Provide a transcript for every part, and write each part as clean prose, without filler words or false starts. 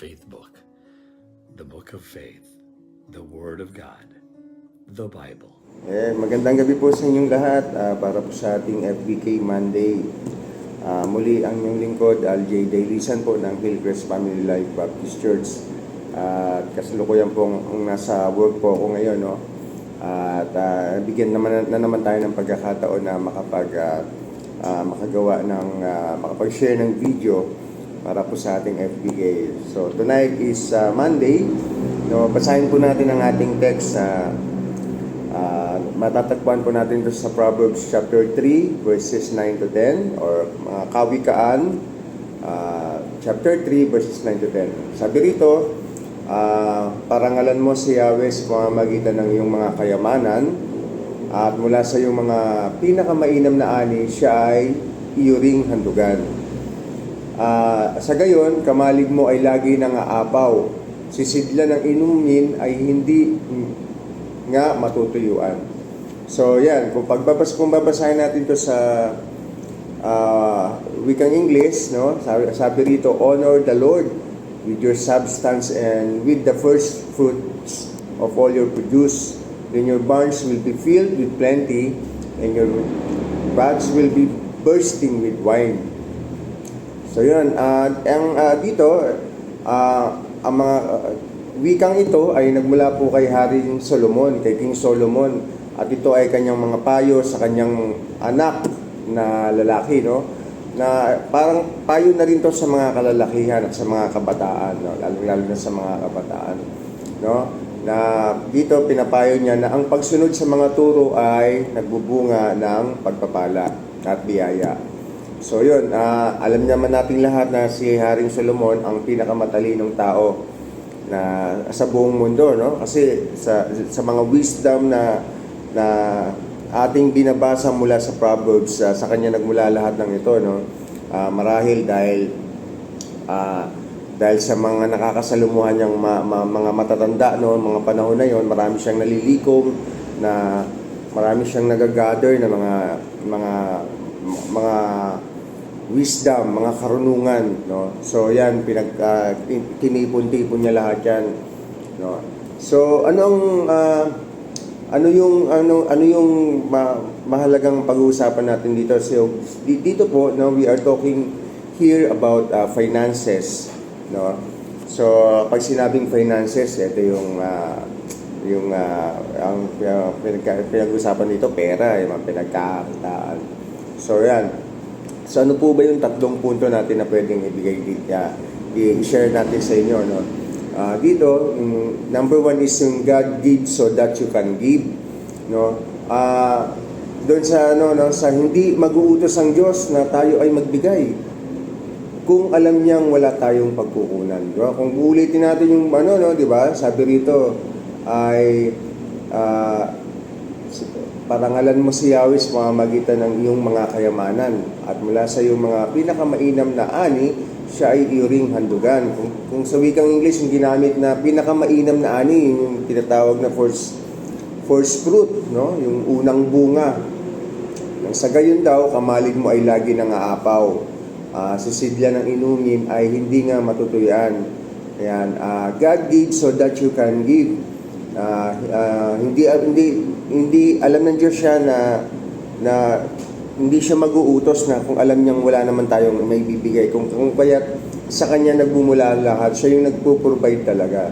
faith book, the book of faith, the Word of God, the Bible. Magandang gabi po sa inyong lahat para po sa ating FBK Monday. Muli ang inyong lingkod, Aljay Dailisan po ng Hillcrest Family Life Baptist Church. Kasalukuyan po nasa work po ako ngayon, no? Bigyan naman tayo ng pagkakataon na makapag-share ng video para po sa ating FBK. So tonight is Monday. No, basahin po natin ang ating text matatagpuan po natin ito sa Proverbs chapter 3 verses 9 to 10 or Kawikaan chapter 3 verses 9 to 10. Sabi rito, parangalan mo si Yahweh sa pamamagitan ng iyong mga kayamanan at mula sa iyong mga pinakamainam na ani siya ay iyuring handugan. Sa gayon, kamalig mo ay lagi nangaapaw. Sisidla ng inumin ay hindi nga matutuyuan. So yan, kung babasahin natin to sa wikang English, no? Sabi rito, honor the Lord with your substance and with the first fruits of all your produce. Then your barns will be filled with plenty and your vats will be bursting with wine. So yun, dito, ang mga wikang ito ay nagmula po kay Haring Solomon, kay King Solomon, at ito ay kanyang mga payo sa kanyang anak na lalaki, no? Na parang payo na rin to sa mga kalalakihan at sa mga kabataan, no? Lalo na sa mga kabataan, no? Na dito pinapayo niya na ang pagsunod sa mga turo ay nagbubunga ng pagpapala at biyaya. So yun, alam naman nating lahat na si Haring Solomon ang pinakamatalinong tao na sa buong mundo, no? Kasi sa mga wisdom na ating binabasa mula sa Proverbs, sa kanya nagmula lahat ng ito, no? Marahil dahil sa mga nakakasalumuhan niyang mga matatanda, no, mga panahon na yon, marami siyang nalilikom, na marami siyang nagagather na mga wisdom, mga karunungan, no? So yan, tinipon-tipon niya lahat yan, no? So ano yung mahalagang pag-uusapan natin dito? So dito po, no, we are talking here about finances, no? So pag sinabing finances, ito yung pinag-uusapan dito, pera, yung pinagkakitaan. So yan. So ano po ba yung tatlong punto natin na pwedeng i-share natin sa inyo, no? Dito, number one is yung God gives so that you can give, no? Doon sa sa hindi mag-uutos ang Diyos na tayo ay magbigay kung alam niyang wala tayong pagkukunan, no? Kung ulitin natin yung di ba? Sabi rito ay parangalan mo si Yahweh sa pamamagitan ng iyong mga kayamanan at mula sa iyong mga pinakamainam na ani siya ay iyuring handugan. Kung sa wikang English yung ginamit na pinakamainam na ani, yung tinatawag na first fruit, no? Yung unang bunga. Sa gayon daw, kamalig mo ay lagi nangaapaw. Sisidla ng inumin ay hindi nga matutuyan. Ayan, God gives so that you can give. Hindi alam ng Diyos siya na hindi siya mag-uutos na kung alam niyang wala naman tayong may bibigay. Kung kaya sa kanya nagmumula lahat, siya yung nagpo-provide talaga.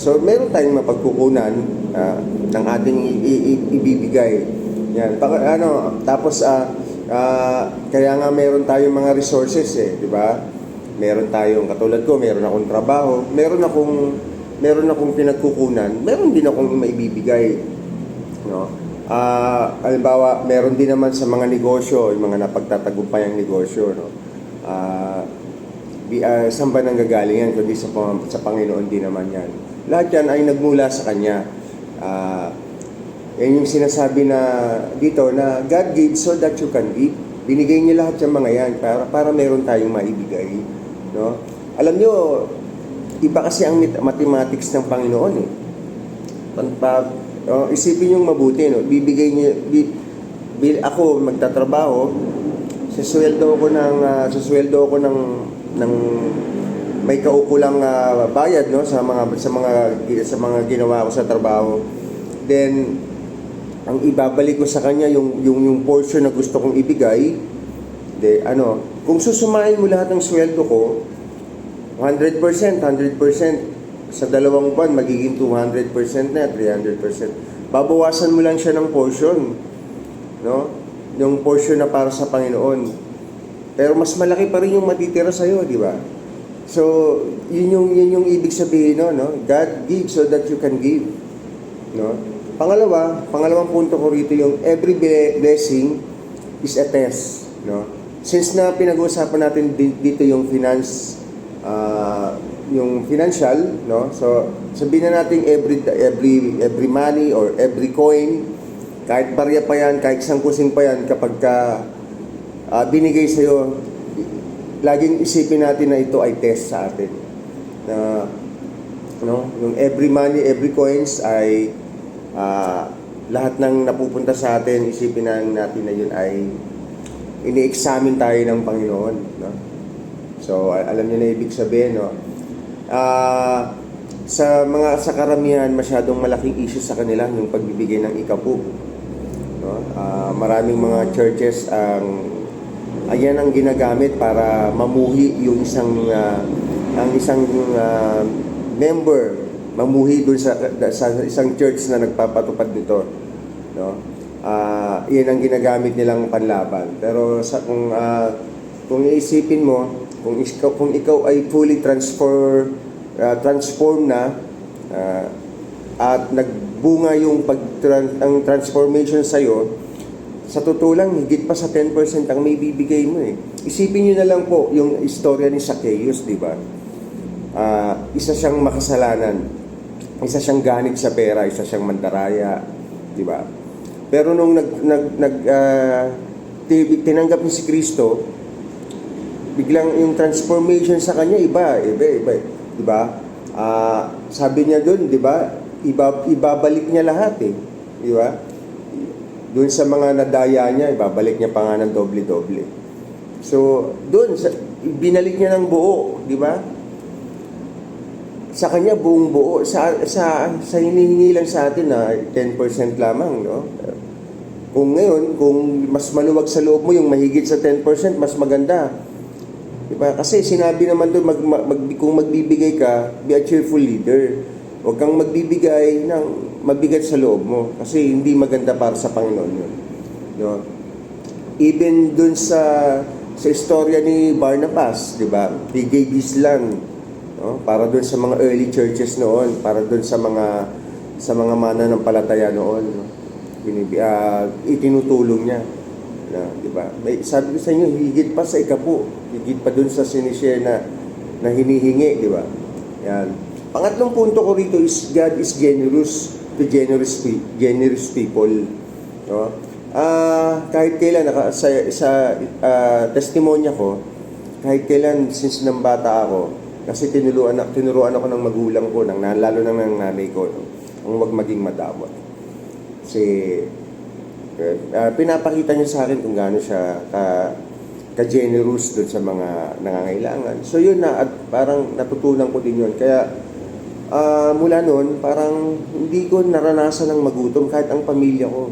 So meron tayong mapagkukunan ng ating ibibigay. Yan. Tapos kaya nga meron tayong mga resources, di ba? Meron tayong, katulad ko, meron akong trabaho, meron akong pinagkukunan, meron din akong maibibigay, no? Halimbawa, meron din naman sa mga negosyo, yung mga napagtatagumpay ang negosyo, no? Saan ba nanggagaling yan? Kundi sa Panginoon din naman yan. Lahat yan ay nagmula sa Kanya. Yan yung sinasabi na dito na God gives so that you can give. Binigay niya lahat yung mga yan para meron tayong maibigay, no? Alam nyo, iba kasi ang mathematics ng Panginoon, eh. Isipin yung mabuti, no? Bibigay niya, ako magtatrabaho, susweldo ako ng may kaukulang bayad, no, sa mga ginawa ko sa trabaho, then ang ibabalik ko sa kanya yung portion na gusto kong ibigay. Kung susumain mo lahat ng sweldo ko 100%, sa 2 buwan magiging 200% na, 300%. Babawasan mo lang siya ng portion, no? Yung portion na para sa Panginoon. Pero mas malaki pa rin yung matitira sa iyo, di ba? So, yun yung ibig sabihin, no? God gives so that you can give, no? Pangalawang punto ko rito, yung every blessing is a test, no? Since na pinag-uusapan natin dito yung yung financial, no? So, sabihin na natin every money or every coin, kahit barya pa yan, kahit isang kusing pa yan, kapag binigay sa'yo, laging isipin natin na ito ay test sa atin. Yung every money, every coins ay lahat ng napupunta sa atin, isipin natin na yun ay ini-examine tayo ng Panginoon, no? So, alam niyo na ibig sabihin, no? Sa karamihan, masyadong malaking issue sa kanila yung pagbibigay ng ikapu, no? Maraming mga churches ayan ang ginagamit para mamuhi yung isang member, mamuhi doon sa isang church na nagpapatupad nito, no? Yan ang ginagamit nilang panlaban. Pero kung iisipin mo, kung ikaw ay fully transform na, at nagbunga ang transformation sa iyo, sa totoo lang, higit pa sa 10% ang may bibigay mo eh. Isipin niyo na lang po yung istorya ni Zacchaeus, di ba? Isa siyang makasalanan, isa siyang ganit sa pera, isa siyang mandaraya, di ba? Pero nung tinanggap niya si Kristo, biglang yung transformation sa kanya iba, di ba? Sabi niya doon, di ba? Ibabalik niya lahat eh, di ba? Doon sa mga nadaya niya, ibabalik niya pa nga ng doble-doble. So, doon binalik niya ng buo, di ba? Sa kanya buong buo, sa hinihingi lang sa atin na 10% lamang, no? Kung ngayon, kung mas maluwag sa loob mo yung mahigit sa 10%, mas maganda. Diba? Kasi sinabi naman doon, kung magbibigay ka, be a cheerful leader. Huwag kang magbibigay ng mabigat sa loob mo. Kasi hindi maganda para sa Panginoon yun. No? Even doon sa istorya ni Barnabas, diba? He gave his land, no? Para doon sa mga early churches noon, para doon sa mga mananampalataya noon, no? Itinutulong niya, di ba? Sabi ko sa inyo, higit pa sa ikapu, higit pa dun sa sinishare na hinihingi, di ba? Yan. Pangatlong punto ko rito is God is generous to generous people, no? Kahit kailan sa testimonya ko, kahit kailan since nang bata ako, kasi tinuruan ako ng magulang ko, lalo ng nanay ko, no? Ang huwag maging madamot. Kasi pinapakita niya sa akin kung gaano siya ka-generous doon sa mga nangangailangan. So yun na, at parang natutunan ko din yun. Kaya mula noon, parang hindi ko naranasan ng magutom kahit ang pamilya ko.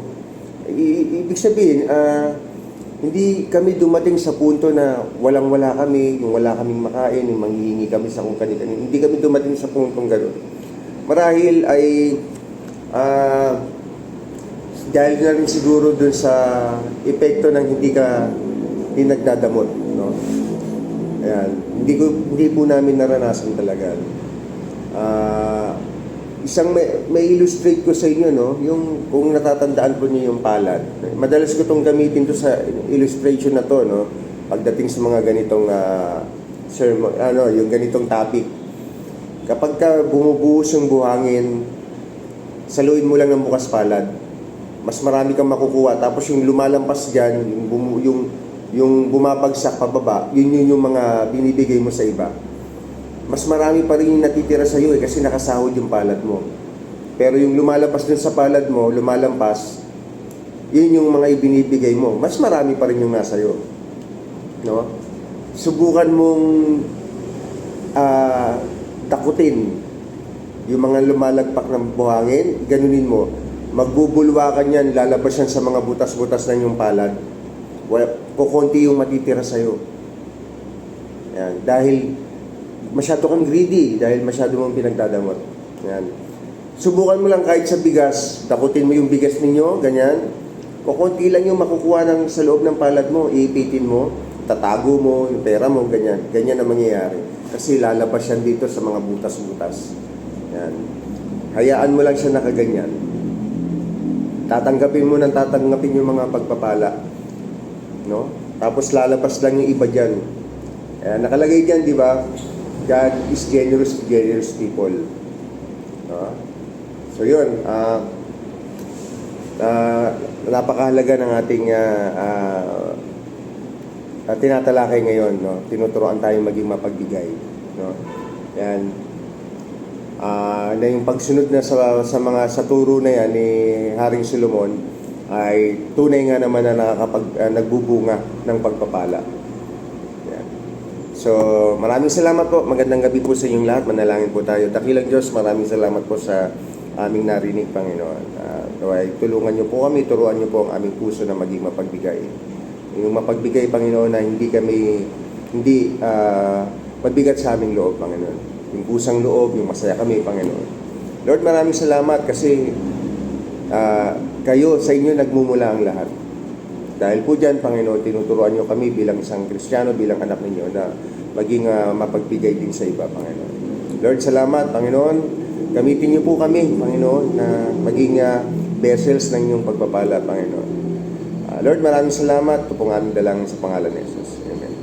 Ibig sabihin, hindi kami dumating sa punto na walang-wala kami, yung wala kaming makain, yung manghihingi kami sa kung kanina. Hindi kami dumating sa puntong gano'n. Marahil ay dahil na rin siguro dun sa epekto ng hindi nagdadamot, no? Ayan, hindi po namin naranasan talaga. Isang may illustrate ko sa inyo, no, yung kung natatandaan po niyo yung palad. Madalas ko tong gamitin to sa illustration na to, no, pagdating sa mga ganitong sermon, yung ganitong topic. Kapag bumubuhos yung buhangin, saluin mo lang ng bukas palad, mas marami kang makukuha. Tapos yung lumalampas dyan, yung bumabagsak pababa, yun yung mga binibigay mo sa iba. Mas marami pa rin yung natitira sa iyo kasi nakasahod yung palad mo. Pero yung lumalabas dun sa palad mo, lumalampas, yun yung mga ibinibigay mo. Mas marami pa rin yung nasa iyo. No? Subukan mong takutin yung mga lumalagpak ng buhangin, ganunin mo. Magbubulwakan yan, lalabas yan sa mga butas-butas ng yung palad. Kukunti yung matitira sa'yo. Yan. Dahil masyado kang greedy, dahil masyado mong pinagdadamot. Yan. Subukan mo lang kahit sa bigas, takutin mo yung bigas ninyo, ganyan. Kukunti lang yung makukuha sa loob ng palad mo, iipitin mo, tatago mo, yung pera mo, ganyan. Ganyan ang mangyayari. Kasi lalabas yan dito sa mga butas-butas. Yan. Hayaan mo lang siya nakaganyan. Tatanggapin mo ng tatanggapin yung mga pagpapala. No? Tapos lalabas lang yung iba dyan. Nakalagay dyan, di ba? God is generous to generous people. So yun, napakahalaga ng ating tinatalakay ngayon, no? Tinuturoan tayong maging mapagbigay, no? Yan. Na yung pagsunod na sa turo na yan ni Haring Solomon ay tunay nga naman na nagbubunga ng pagpapala. Yan. So, maraming salamat po. Magandang gabi po sa inyong lahat. Manalangin po tayo. Dakilang Diyos, maraming salamat po sa aming narinig, Panginoon. Tulungan niyo po kami, turuan niyo po ang aming puso na maging mapagbigay. Yung mapagbigay, Panginoon, na hindi mabigat sa aming loob, Panginoon. Yung pusang loob, yung masaya kami, Panginoon. Lord, maraming salamat kasi sa inyo nagmumula ang lahat. Dahil po dyan, Panginoon, tinuturuan niyo kami bilang isang Kristiyano, bilang anak ninyo na maging mapagbigay din sa iba, Panginoon. Lord, salamat, Panginoon. Gamitin niyo po kami, Panginoon, na maging vessels ng inyong pagpapala, Panginoon. Lord, maraming salamat. Ito pong aming dalangin sa pangalan ni Jesus. Amen.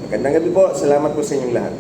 Magandang gabi po. Salamat po sa inyong lahat.